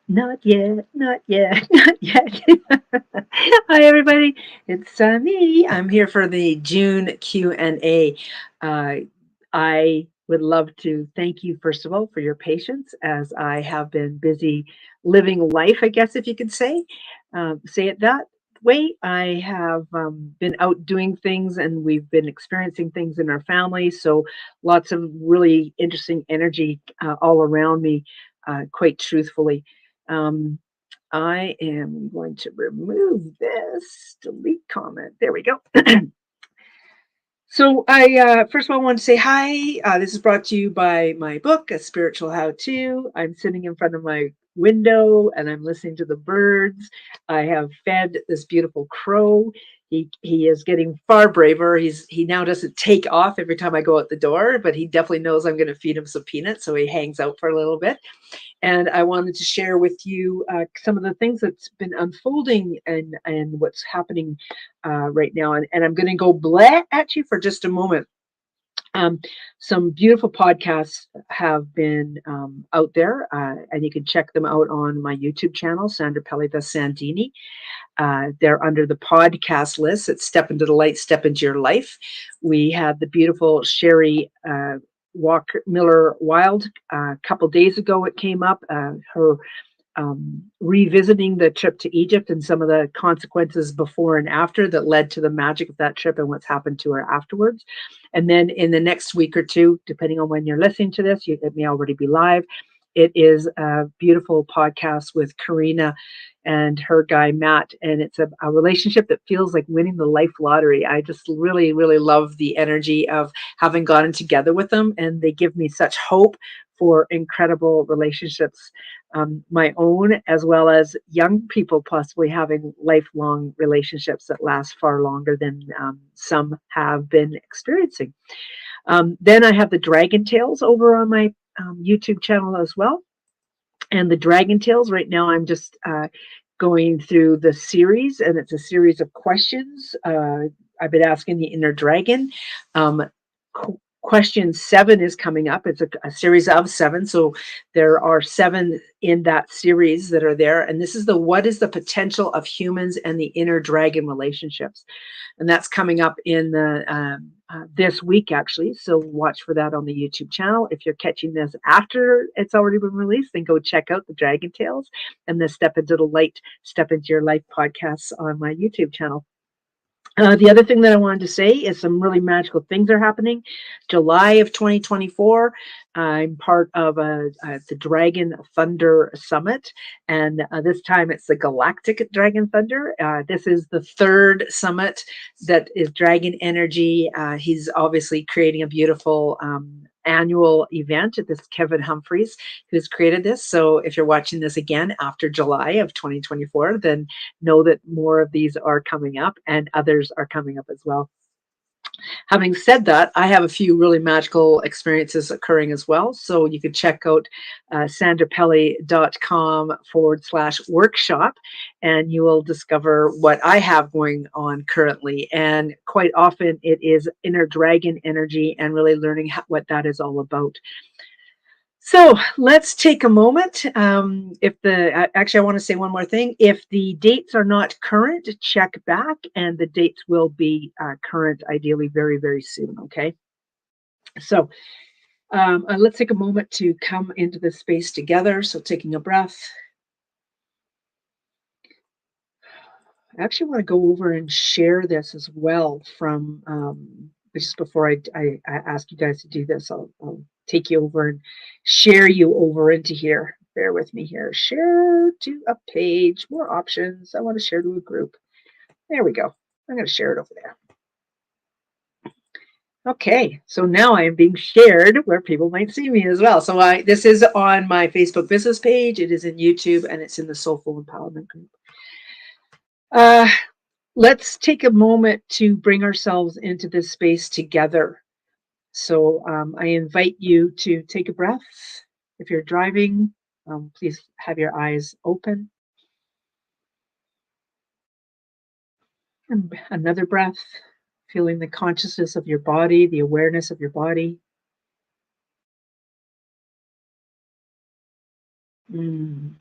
Not yet, not yet, not yet. Hi, everybody. It's me. I'm here for the June Q&A. Uh, I would love to thank you, first of all, for your patience as I have been busy living life, I guess, if you could say it that way. I have been out doing things and we've been experiencing things in our family. So lots of really interesting energy all around me, quite truthfully. Um, I am going to remove this, delete comment. There we go. So I first of all want to say hi. This is brought to you by my book, A Spiritual How To. I'm sitting in front of my window and I'm listening to the birds. I have fed this beautiful crow. He is getting far braver. He now doesn't take off every time I go out the door, but he definitely knows I'm going to feed him some peanuts, so he hangs out for a little bit. And I wanted to share with you some of the things that's been unfolding and what's happening right now. And I'm going to go blah at you for just a moment. Um, some beautiful podcasts have been out there, and you can check them out on my YouTube channel, Sandra Pelli da Sandini. They're under the podcast list. It's Step into the Light, Step into Your Life. We had the beautiful Sherry Walker Miller Wild a couple days ago. It came up. Her revisiting the trip to Egypt and some of the consequences before and after that led to the magic of that trip and what's happened to her afterwards. And then in the next week or two, depending on when you're listening to this, it may already be live. It is a beautiful podcast with Karina and her guy Matt, and it's a relationship that feels like winning the life lottery. I just really, really love the energy of having gotten together with them, and they give me such hope for incredible relationships, my own as well as young people possibly having lifelong relationships that last far longer than some have been experiencing. Then I have the Dragon Tales over on my YouTube channel as well. And the Dragon Tales, right now, I'm just going through the series, and it's a series of questions. I've been asking the inner dragon. Um, Question 7 is coming up. It's a series of 7. So there are 7 in that series that are there. And this is the what is the potential of humans and the inner dragon relationships? And that's coming up in the this week actually. So watch for that on the YouTube channel. If you're catching this after it's already been released, then go check out the Dragon Tales and the Step into the Light, Step into Your Life podcasts on my YouTube channel. The other thing that I wanted to say is some really magical things are happening. July of 2024, I'm part of the Dragon Thunder Summit, and this time it's the Galactic Dragon Thunder. This is the third summit that is Dragon Energy. He's obviously creating a beautiful annual event. This is Kevin Humphreys who's created this. So if you're watching this again after July of 2024, then know that more of these are coming up and others are coming up as well. Having said that, I have a few really magical experiences occurring as well. So you can check out sandrapelli.com/workshop and you will discover what I have going on currently. And quite often it is inner dragon energy and really learning what that is all about. So let's take a moment. If the actually, I want to say one more thing. If the dates are not current, check back, and the dates will be current, ideally, very, very soon. Okay. So let's take a moment to come into this space together. So taking a breath. I actually want to go over and share this as well from just before I ask you guys to do this, I'll take you over and share you over into here. Bear with me here. Share to a page, more options. I want to share to a group. There we go. I'm going to share it over there. Okay, so now I am being shared where people might see me as well. So this is on my Facebook business page. It is in YouTube and it's in the Soulful Empowerment group. Uh, let's take a moment to bring ourselves into this space together. So I invite you to take a breath. If you're driving, please have your eyes open. And another breath, feeling the consciousness of your body, the awareness of your body. Mm.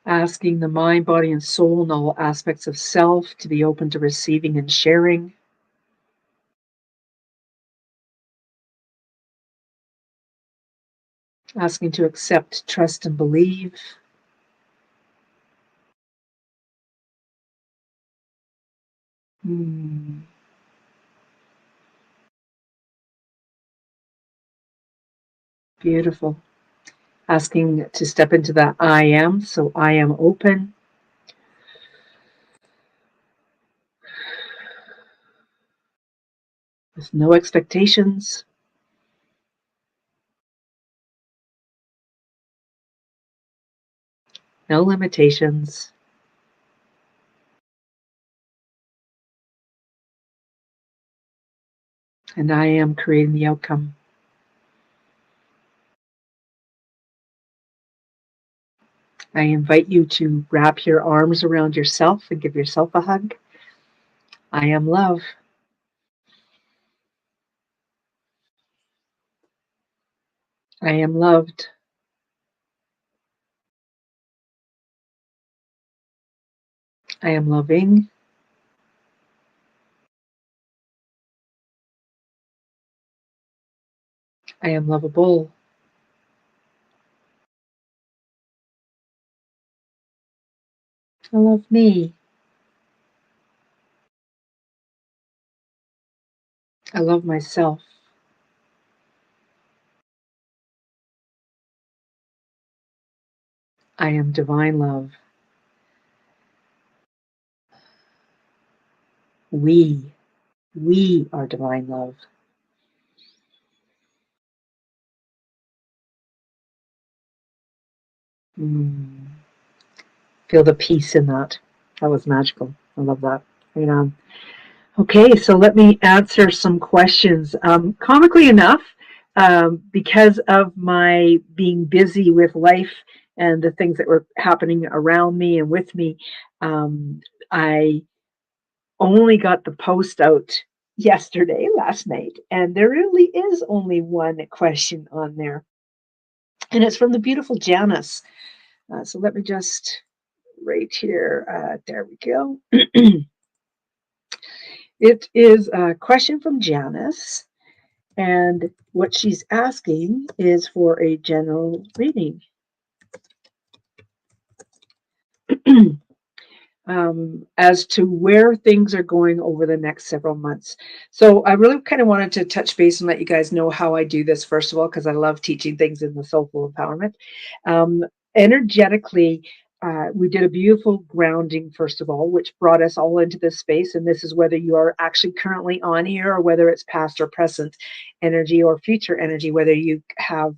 Asking the mind, body, and soul and all aspects of self to be open to receiving and sharing. Asking to accept, trust, and believe. Beautiful. Asking to step into that I am, so I am open. With no expectations. No limitations. And I am creating the outcome. I invite you to wrap your arms around yourself and give yourself a hug. I am love. I am loved. I am loving. I am lovable. I love me. I love myself. I am divine love. We are divine love. Feel the peace in that. That was magical. I love that. Right on. Okay, so let me answer some questions. Comically enough, because of my being busy with life and the things that were happening around me and with me, I only got the post out yesterday, last night, and there really is only one question on there. And it's from the beautiful Janice. So let me just right here. There we go. It is a question from Janice, and what she's asking is for a general reading. As to where things are going over the next several months. So I really kind of wanted to touch base and let you guys know how I do this, first of all, because I love teaching things in the soulful empowerment. Energetically, we did a beautiful grounding, first of all, which brought us all into this space. And this is whether you are actually currently on here or whether it's past or present energy or future energy, whether you have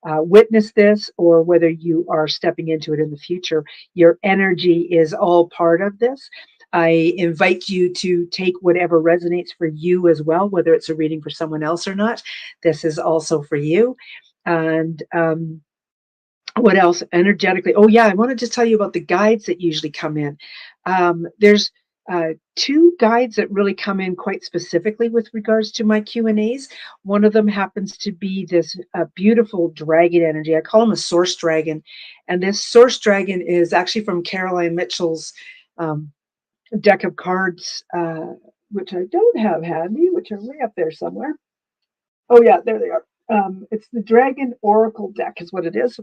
witnessed this or whether you are stepping into it in the future. Your energy is all part of this. I invite you to take whatever resonates for you as well, whether it's a reading for someone else or not. This is also for you. And what else energetically? Oh yeah, I wanted to tell you about the guides that usually come in. There's two guides that really come in quite specifically with regards to my Q&As. One of them happens to be this beautiful dragon energy. I call him a source dragon. And this source dragon is actually from Caroline Mitchell's deck of cards, which I don't have handy, which are way up there somewhere. Oh yeah, there they are. It's the Dragon Oracle deck is what it is.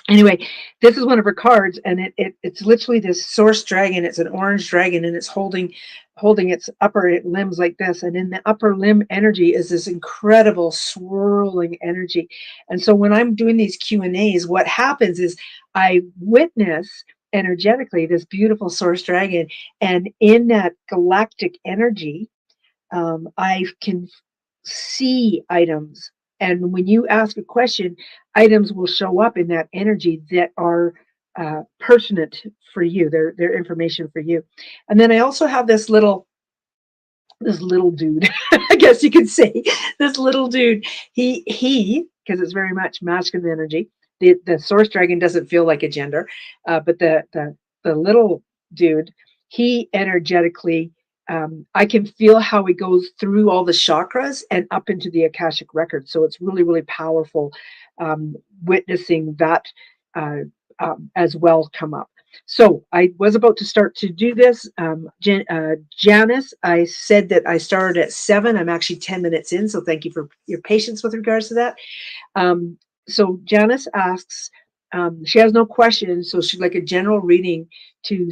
Anyway, this is one of her cards, and it's literally this source dragon. It's an orange dragon, and it's holding its upper limbs like this. And in the upper limb energy is this incredible swirling energy. And so when I'm doing these Q&As, what happens is I witness energetically this beautiful source dragon, and in that galactic energy, I can see items. And when you ask a question, items will show up in that energy that are pertinent for you. They're information for you. And then I also have this little dude, I guess you could say, this little dude. He, because it's very much masculine energy. The source dragon doesn't feel like a gender, but the little dude, he energetically, I can feel how he goes through all the chakras and up into the Akashic record. So it's really, really powerful, witnessing that as well come up. So I was about to start to do this. Janice, I said that I started at 7. I'm actually 10 minutes in, so thank you for your patience with regards to that. Um, so Janice asks, she has no questions, so she'd like a general reading to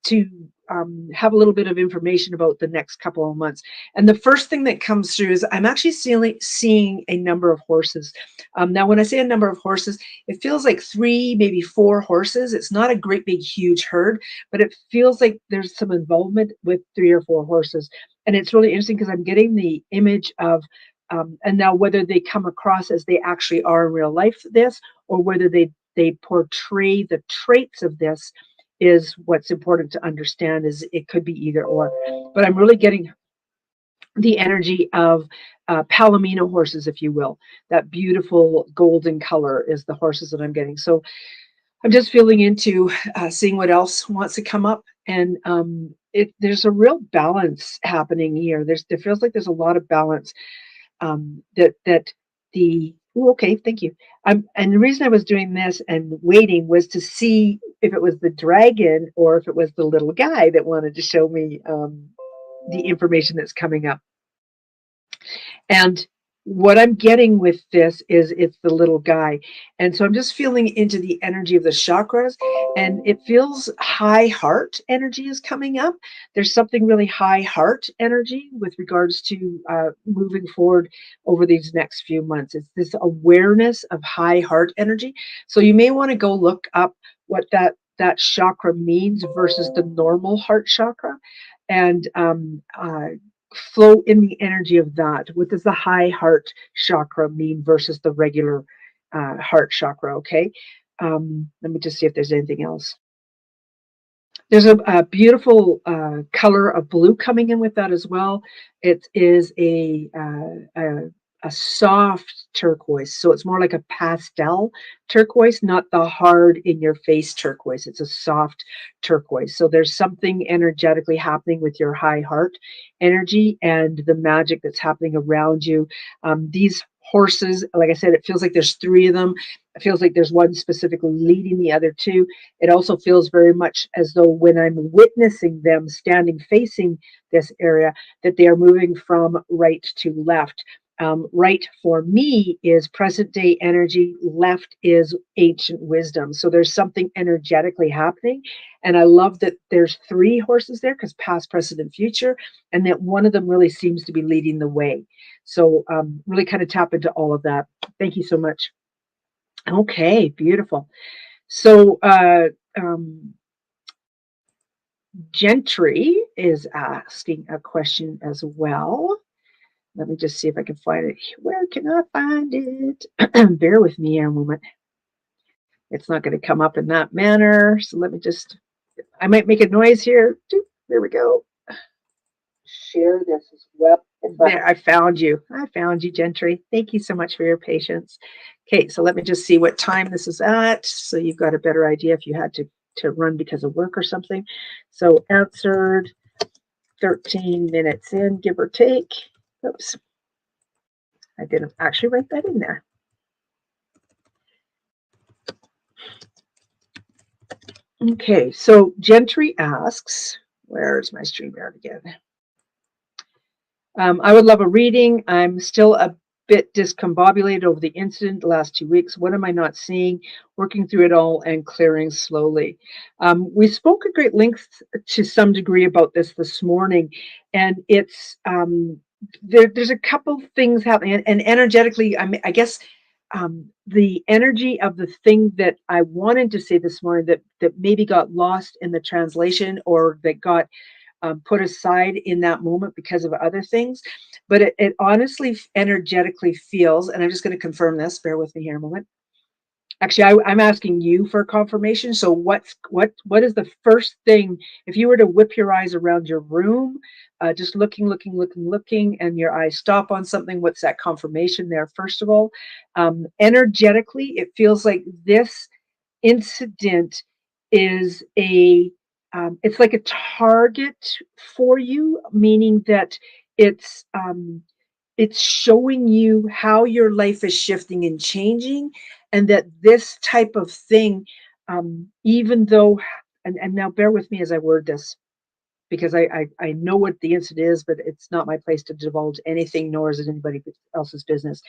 to have a little bit of information about the next couple of months. And the first thing that comes through is I'm actually seeing a number of horses. Now, when I say a number of horses, it feels like 3, maybe 4 horses. It's not a great big huge herd, but it feels like there's some involvement with 3 or 4 horses. And it's really interesting because I'm getting the image of and now whether they come across as they actually are in real life, this, or whether they portray the traits of this, is what's important to understand. Is it could be either or, but I'm really getting the energy of Palomino horses, if you will. That beautiful golden color is the horses that I'm getting. So I'm just feeling into seeing what else wants to come up, and there's a real balance happening here. There feels like there's a lot of balance. That the okay, thank you. And the reason I was doing this and waiting was to see if it was the dragon or if it was the little guy that wanted to show me the information that's coming up. And what I'm getting with this is it's the little guy. And so I'm just feeling into the energy of the chakras, and it feels high heart energy is coming up. There's something really high heart energy with regards to moving forward over these next few months. It's this awareness of high heart energy. So you may want to go look up what that chakra means versus the normal heart chakra, and flow in the energy of that. What does the high heart chakra mean versus the regular heart chakra? Okay. Let me just see if there's anything else. There's a beautiful color of blue coming in with that as well. It is a soft turquoise, so it's more like a pastel turquoise, not the hard in your face turquoise. It's a soft turquoise. So there's something energetically happening with your high heart energy and the magic that's happening around you. These horses, like I said, it feels like there's 3 of them. It feels like there's one specifically leading the other 2. It also feels very much as though when I'm witnessing them standing facing this area, that they are moving from right to left. Right for me is present day energy, left is ancient wisdom. So there's something energetically happening. And I love that there's 3 horses there, because past, present, and future, and that one of them really seems to be leading the way. So really kind of tap into all of that. Thank you so much. Okay, beautiful. So Gentry is asking a question as well. Let me just see if I can find it. Where can I find it? Bear with me a moment. It's not going to come up in that manner. So let me just, I might make a noise here. There we go. Share this as well. There, I found you. I found you, Gentry. Thank you so much for your patience. Okay, so let me just see what time this is at, so you've got a better idea if you had to run because of work or something. So answered 13 minutes in, give or take. Oops. I didn't actually write that in there. Okay, so Gentry asks, where's my StreamYard again? I would love a reading. I'm still a bit discombobulated over the incident the last 2 weeks. What am I not seeing? Working through it all and clearing slowly. We spoke at great length to some degree about this morning, and it's there's a couple things happening, and energetically, I guess the energy of the thing that I wanted to say this morning that maybe got lost in the translation, or that got put aside in that moment because of other things. But it honestly energetically feels, and I'm just going to confirm this, bear with me here a moment. Actually, I'm asking you for confirmation. So what is the first thing, if you were to whip your eyes around your room, just looking, and your eyes stop on something, what's that confirmation there, first of all? Energetically, it feels like this incident is it's like a target for you, meaning that it's it's showing you how your life is shifting and changing, and that this type of thing, even though, and now bear with me as I word this, because I know what the incident is, but it's not my place to divulge anything, nor is it anybody else's business.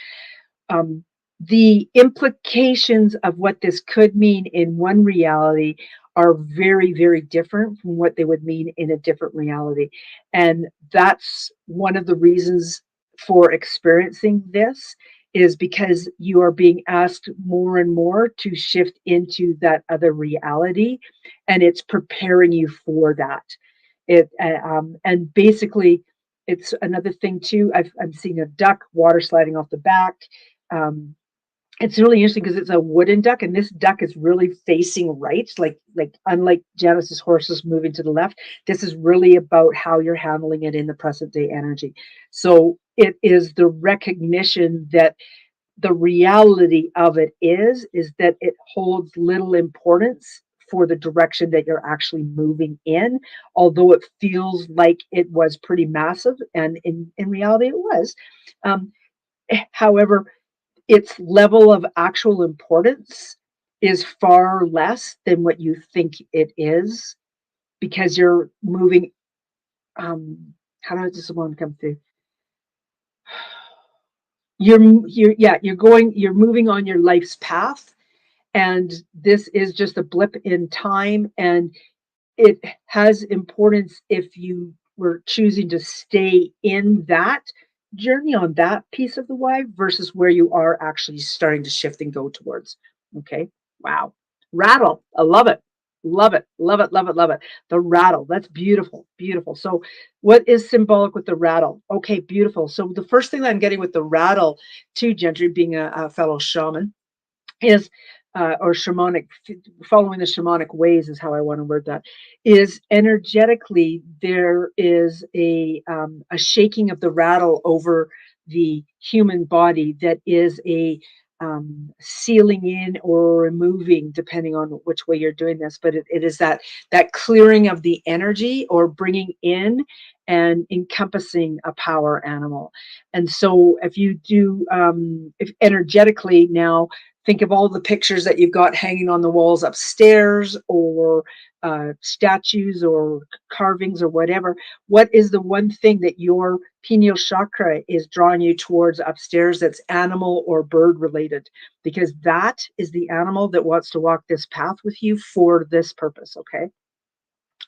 Um, the implications of what this could mean in one reality are very, very different from what they would mean in a different reality. And that's one of the reasons for experiencing this, is because you are being asked more and more to shift into that other reality, and it's preparing you for that. And basically, it's another thing too. I'm seeing a duck water sliding off the back. Um, it's really interesting because it's a wooden duck, and this duck is really facing right, like unlike Janice's horses moving to the left. This is really about how you're handling it in the present day energy. So it is the recognition that the reality of it is that it holds little importance for the direction that you're actually moving in, although it feels like it was pretty massive, and in reality it was. Um, However, its level of actual importance is far less than what you think it is, because you're moving. How does this one come through? You're moving on your life's path, and this is just a blip in time, and it has importance if you were choosing to stay in that journey on that piece of the why versus where you are actually starting to shift and go towards. Okay. Wow. Rattle. I love it. Love it. Love it. Love it. Love it. The rattle. That's beautiful. Beautiful. So, what is symbolic with the rattle? Okay. Beautiful. So, the first thing that I'm getting with the rattle, too, Gentry, being a fellow shaman, is or shamanic, following the shamanic ways is how I want to word that, is energetically there is a shaking of the rattle over the human body that is a sealing in or removing, depending on which way you're doing this, but it is that clearing of the energy or bringing in and encompassing a power animal. And so if you do, if energetically now, think of all the pictures that you've got hanging on the walls upstairs, or statues or carvings or whatever. What is the one thing that your pineal chakra is drawing you towards upstairs that's animal or bird related? Because that is the animal that wants to walk this path with you for this purpose. Okay.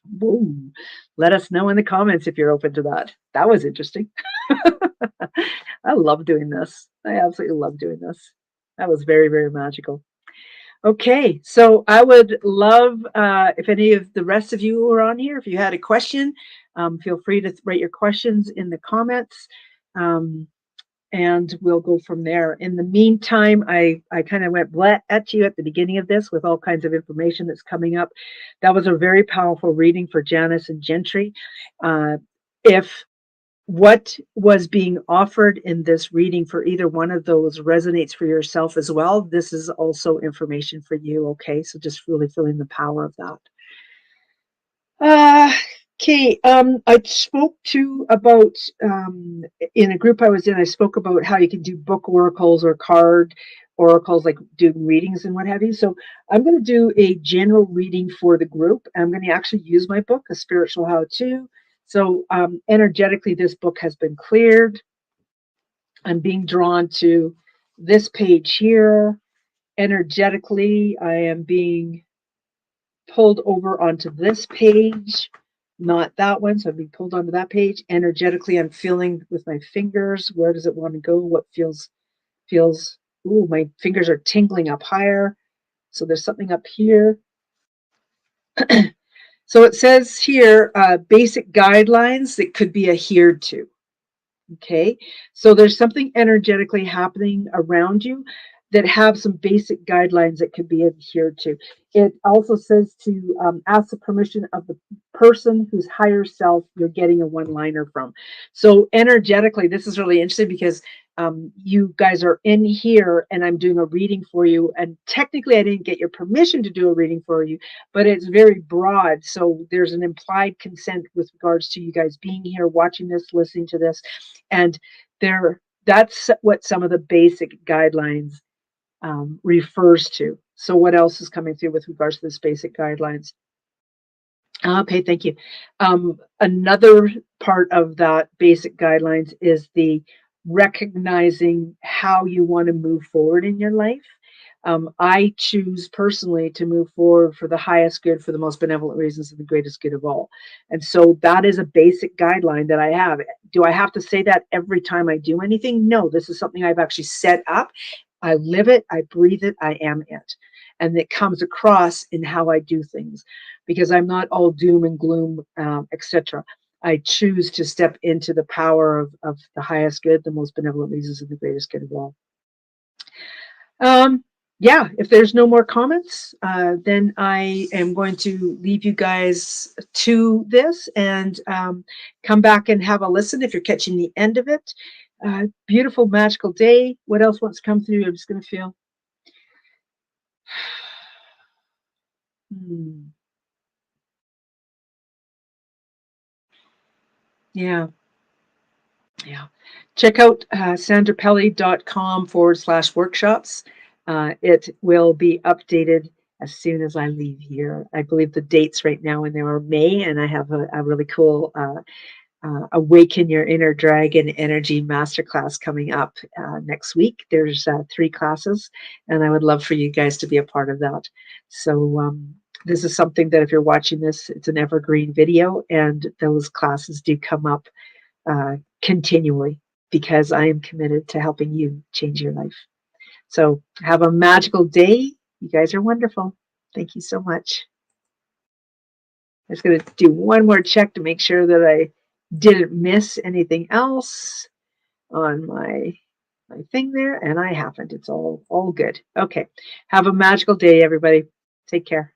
Boom. Let us know in the comments if you're open to that. That was interesting. I love doing this. I absolutely love doing this. That was very, very magical. Okay, so I would love if any of the rest of you who are on here, if you had a question, feel free to write your questions in the comments, um, and we'll go from there. In the meantime, I kind of went blah at you at the beginning of this with all kinds of information that's coming up. That was a very powerful reading for Janice and Gentry. If what was being offered in this reading for either one of those resonates for yourself as well, this is also information for you. Okay, so just really feeling the power of that. Okay, I spoke to about in a group I was in, I spoke about how you can do book oracles or card oracles, like doing readings and what have you. So I'm going to do a general reading for the group. I'm going to actually use my book, A Spiritual How To. So energetically, this book has been cleared. I'm being drawn to this page here. Energetically, I am being pulled over onto this page, not that one. So I'm being pulled onto that page. Energetically, I'm feeling with my fingers. Where does it want to go? What feels, ooh, my fingers are tingling up higher. So there's something up here. So it says here, basic guidelines that could be adhered to. Okay, so there's something energetically happening around you that have some basic guidelines that could be adhered to. It also says to ask the permission of the person whose higher self you're getting a one-liner from. So energetically, this is really interesting because you guys are in here and I'm doing a reading for you. And technically, I didn't get your permission to do a reading for you, but it's very broad. So there's an implied consent with regards to you guys being here, watching this, listening to this. And that's what some of the basic guidelines refers to. So what else is coming through with regards to this basic guidelines? Okay, thank you. Another part of that basic guidelines is the recognizing how you want to move forward in your life. I choose personally to move forward for the highest good, for the most benevolent reasons, and the greatest good of all. And so that is a basic guideline that I have. Do I have to say that every time I do anything? No, this is something I've actually set up. I live it, I breathe it, I am it. And it comes across in how I do things because I'm not all doom and gloom, etc. I choose to step into the power of the highest good, the most benevolent reasons, and the greatest good of all. Um, yeah, if there's no more comments, then I am going to leave you guys to this and come back and have a listen if you're catching the end of it. Beautiful, magical day. What else wants to come through? I'm just going to feel. Hmm. Yeah. Yeah. Check out sandrapelli.com/workshops. It will be updated as soon as I leave here. I believe the dates right now in there are May, and I have a really cool Awaken Your Inner Dragon Energy Masterclass coming up next week. There's 3 classes, and I would love for you guys to be a part of that. So, this is something that if you're watching this, it's an evergreen video, and those classes do come up continually because I am committed to helping you change your life. So have a magical day. You guys are wonderful. Thank you so much. I'm just going to do one more check to make sure that I didn't miss anything else on my thing there, and I haven't. It's all good. Okay. Have a magical day, everybody. Take care.